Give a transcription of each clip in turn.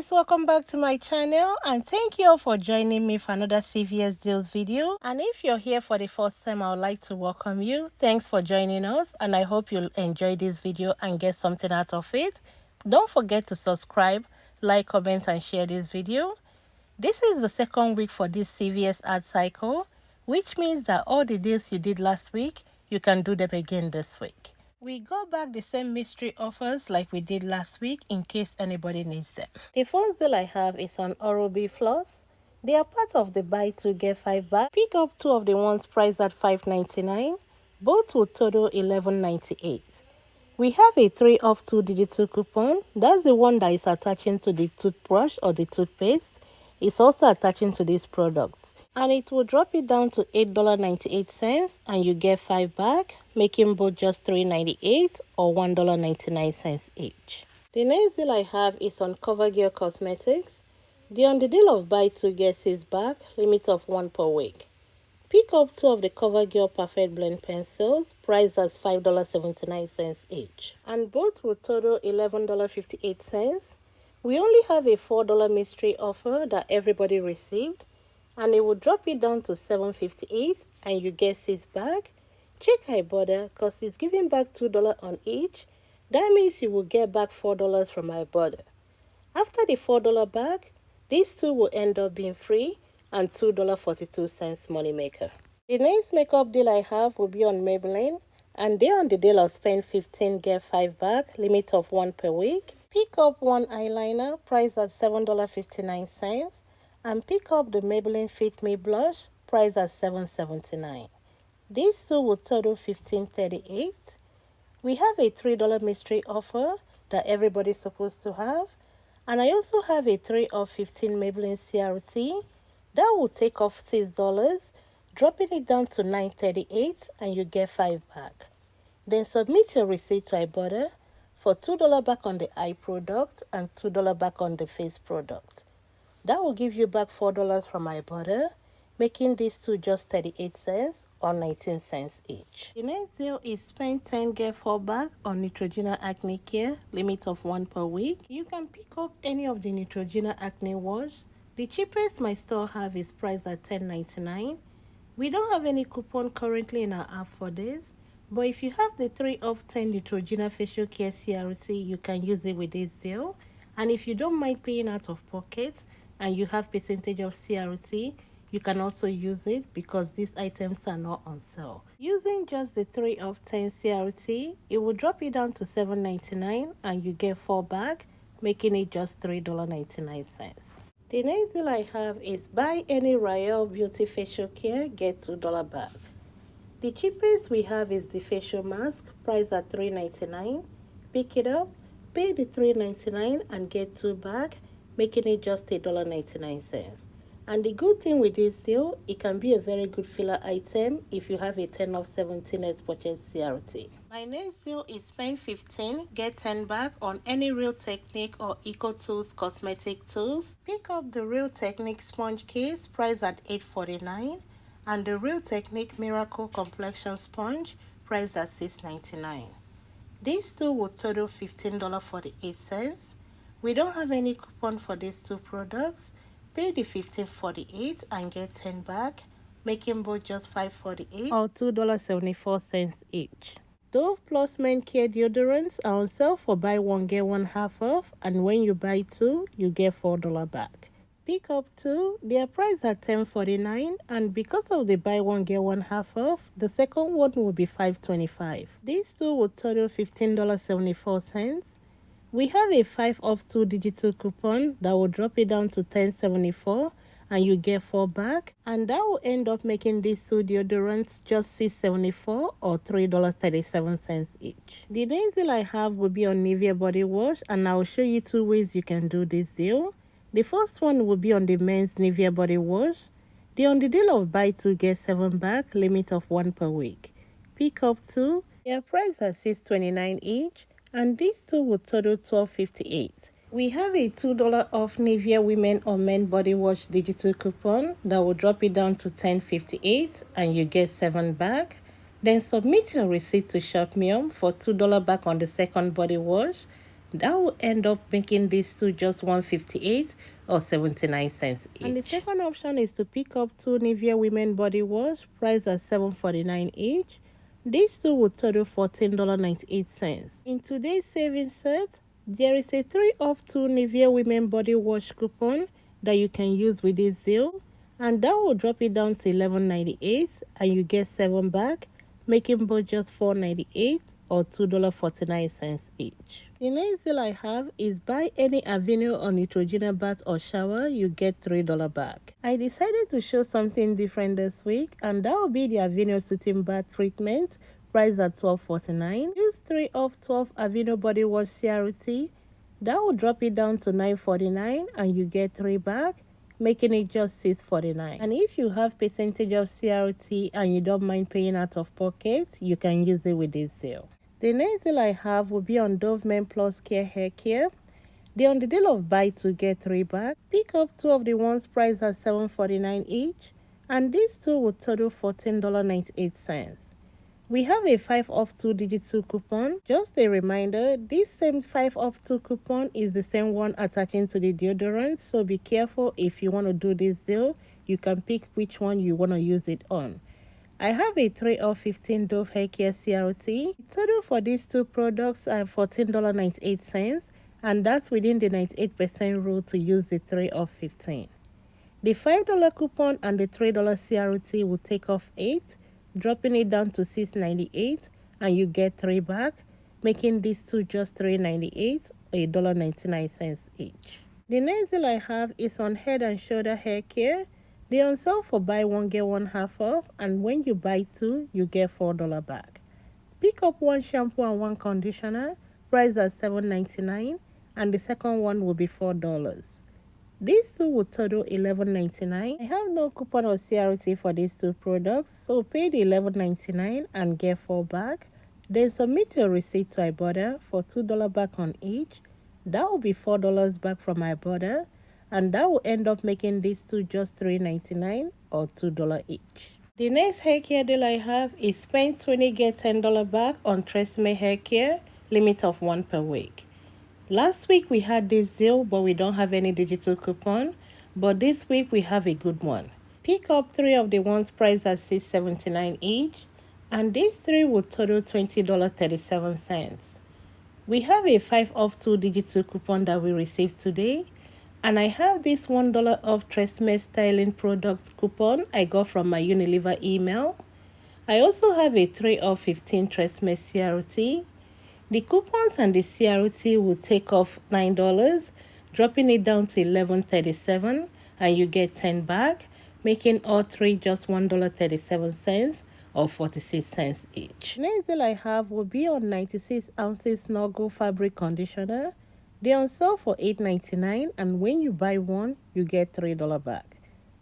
guys, welcome back to my channel and thank you all for joining me for another CVS deals video. And if you're here for the first time, I would like to welcome you. Thanks for joining us and I hope you'll enjoy this video and get something out of it. Don't forget to subscribe, like, comment and share this video. This is the second week for this CVS ad cycle, which means that all the deals you did last week, you can do them again this week. We got back the same mystery offers like we did last week in case anybody needs them. The first deal I have is on Oral-B floss. They are part of the buy 2 get 5 back. Pick up 2 of the ones priced at $5.99. Both will total $11.98. We have a 3 off 2 digital coupon. That's the one that is attaching to the toothbrush or the toothpaste. It's also attaching to these products. And it will drop it down to $8.98 and you get 5 back, making both just $3.98 or $1.99 each. The next deal I have is on CoverGirl Cosmetics. They're on the deal of buy 2 get 6 back, limit of 1 per week. Pick up 2 of the CoverGirl Perfect Blend pencils, priced as $5.79 each. And both will total $11.58. We only have a $4 mystery offer that everybody received, and it will drop it down to $7.58 and you get 6 back. Check Ibotta because it's giving back $2 on each. That means you will get back $4 from Ibotta. After the $4 back, these two will end up being free and $2.42 moneymaker. The next makeup deal I have will be on Maybelline, and they're on the deal of spend 15 get 5 back, limit of 1 per week. Pick up 1 eyeliner priced at $7.59 and pick up the Maybelline Fit Me blush priced at $7.79. These two will total $15.38. We have a $3 mystery offer that everybody's supposed to have, and I also have a 3 of 15 Maybelline CRT that will take off $6, dropping it down to $9.38 and you get 5 back. Then submit your receipt to Ibotta for $2 back on the eye product and $2 back on the face product. That will give you back $4 from Ibotta, making these two just 38 cents or 19 cents each. The next deal is spend 10 get 4 back on Neutrogena Acne Care, limit of 1 per week. You can pick up any of the Neutrogena Acne Wash. The cheapest my store have is priced at $10.99. We don't have any coupon currently in our app for this, but if you have the 3 of 10 Neutrogena Facial Care CRT, you can use it with this deal. And if you don't mind paying out of pocket and you have percentage of CRT, you can also use it because these items are not on sale. Using just the 3 of 10 CRT, it will drop it down to $7.99 and you get 4 back, making it just $3.99. The next deal I have is buy any Royal Beauty Facial Care, get $2 back. The cheapest we have is the facial mask, priced at $3.99. Pick it up, pay the $3.99 and get 2 back, making it just $8.99. And the good thing with this deal, it can be a very good filler item if you have a 10 of 17x purchase CRT. My next deal is spend 15, get 10 back on any Real Technique or Eco Tools cosmetic tools. Pick up the Real Technique sponge case, priced at $8.49. And the Real Technique Miracle Complexion Sponge, priced at $6.99. These two will total $15.48. We don't have any coupon for these two products. Pay the $15.48 and get 10 back, making both just $5.48 or $2.74 each. Dove Plus Men Care deodorants are on sale for buy 1 get 1 half off, and when you buy 2, you get $4 back. Pick up 2, they are priced at $10.49, and because of the buy 1 get 1 half off, the second one will be $5.25. These two will total $15.74. We have a 5 off 2 digital coupon that will drop it down to $10.74 and you get 4 back, and that will end up making these 2 deodorants just $6.74 or $3.37 each. The next deal I have will be on Nivea body wash, and I will show you 2 ways you can do this deal. The first one will be on the men's Nivea body wash. They're on the deal of buy 2 get 7 back, limit of 1 per week. Pick up 2, they are priced at $6.29 each, and these two will total $12.58. We have a $2 off Nivea women or men body wash digital coupon that will drop it down to $10.58 and you get 7 back. Then submit your receipt to Shopmium for $2 back on the second body wash, That will end up making these two just 158 or 79 cents each. And the second option is to pick up two Nivea Women Body Wash priced at $7.49 each. These two will total $14.98. In today's savings set, there is a 3 off 2 Nivea Women Body Wash coupon that you can use with this deal, and that will drop it down to $11.98 and you get 7 back, making both just $4.98 or $2.49 each. The next deal I have is buy any Aveeno or Neutrogena bath or shower, you get $3 back. I decided to show something different this week, and that will be the Aveeno Soothing Bath Treatment priced at $12.49. Use 3 off 12 Aveeno Body Wash CRT. That will drop it down to $9.49 and you get 3 back, making it just $6.49. And if you have percentage of CRT and you don't mind paying out of pocket, you can use it with this deal. The next deal I have will be on Dove Men Plus Care Hair Care. They're on the deal of buy 2 get 3 back. Pick up 2 of the ones priced at $7.49 each, and these two will total $14.98. We have a 5 off 2 digital coupon. Just a reminder, this same 5 off 2 coupon is the same one attaching to the deodorant, so be careful if you want to do this deal. You can pick which one you want to use it on. I have a 3 off 15 Dove Hair Care CRT. The total for these two products are $14.98, and that's within the 98% rule to use the 3 off 15. The $5 coupon and the $3 CRT will take off 8, dropping it down to $6.98, and you get 3 back, making these two just $3.98 or $1.99 each. The next deal I have is on Head and Shoulder Hair Care. They're on sale for buy 1 get 1 half off, and when you buy 2, you get $4 back. Pick up 1 shampoo and 1 conditioner, priced at $7.99, and the second one will be $4. These two will total $11.99. I have no coupon or CRT for these two products, so pay the $11.99 and get 4 back. Then submit your receipt to Ibotta for $2 back on each. That will be $4 back from Ibotta, and that will end up making these two just $3.99 or $2 each. The next hair care deal I have is spend 20 get $10 back on Tresemme hair care, limit of 1 per week. Last week we had this deal, but we don't have any digital coupon, but this week we have a good one. Pick up 3 of the ones priced at $6.79 each, and these 3 will total $20.37. We have a 5 off 2 digital coupon that we received today, and I have this $1 off Tresemme styling product coupon I got from my Unilever email. I also have a 3 off 15 Tresemme CRT. The coupons and the CRT will take off $9, dropping it down to $11.37, and you get 10 back, making all 3 just $1.37 or 46 cents each. Next deal I have will be on 96 ounces Snuggle fabric conditioner. They're on sale for $8.99, and when you buy 1, you get $3 back.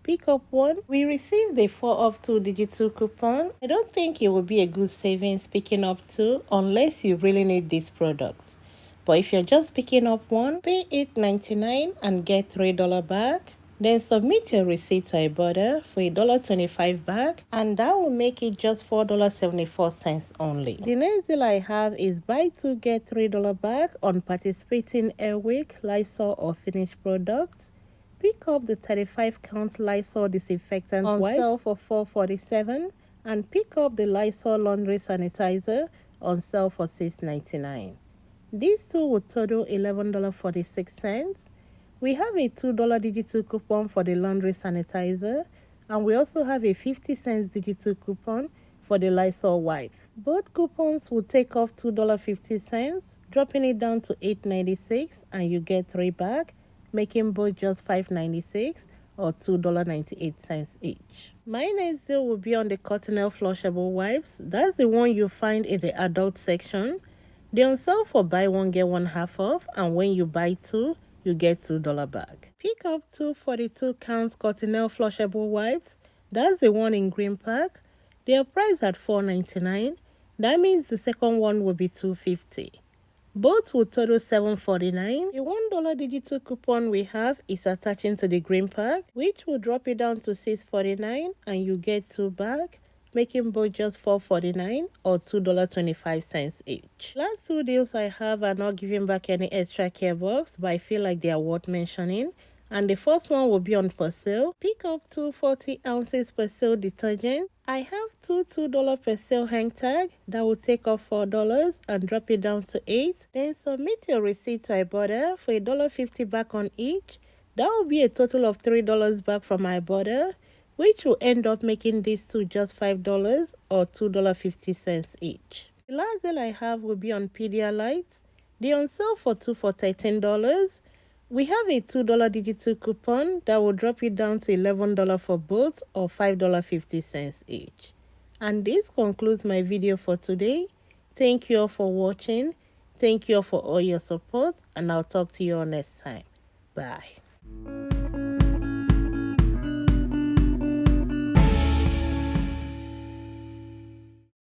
Pick up 1. We received a 4 off 2 digital coupon. I don't think it will be a good savings picking up 2 unless you really need these products. But if you're just picking up 1, pay $8.99 and get $3 back. Then submit your receipt to Ibotta for $1.25 back, and that will make it just $4.74 only. The next deal I have is buy 2 get $3 back on participating Airwick, Lysol or Finish products. Pick up the 35 count Lysol disinfectant on sale for $4.47, and pick up the Lysol laundry sanitizer on sale for $6.99. These two will total $11.46. We have a $2 digital coupon for the laundry sanitizer, and we also have a 50 cents digital coupon for the Lysol wipes. Both coupons will take off $2.50, dropping it down to $8.96, and you get 3 back, making both just $5.96 or $2.98 each. My next deal will be on the Cottonelle flushable wipes. That's the one you find in the adult section. They're on sale for buy 1 get 1 half off, and when you buy 2, you get $2 back. Pick up 2 42 counts Cottonelle flushable wipes. That's the one in green pack. They are priced at $4.99. That means the second one will be $2.50. Both will total $7.49. The $1 digital coupon we have is attaching to the green pack, which will drop it down to $6.49, and you get 2 back, making both just $4.49 or $2.25 each. Last two deals I have are not giving back any extra care box, but I feel like they are worth mentioning. And the first one will be on Persil. Pick up two 40 ounces Persil detergent. I have two $2 Persil hang tag that will take off $4 and drop it down to $8. Then submit your receipt to Ibotta for $1.50 back on each. That will be a total of $3 back from Ibotta, which will end up making these two just $5 or $2.50 each. The last deal I have will be on Pedialyte. They on sale for two for $13. We have a $2 digital coupon that will drop it down to $11 for both or $5.50 each. And this concludes my video for today. Thank you all for watching. Thank you all for all your support, and I'll talk to you all next time. Bye.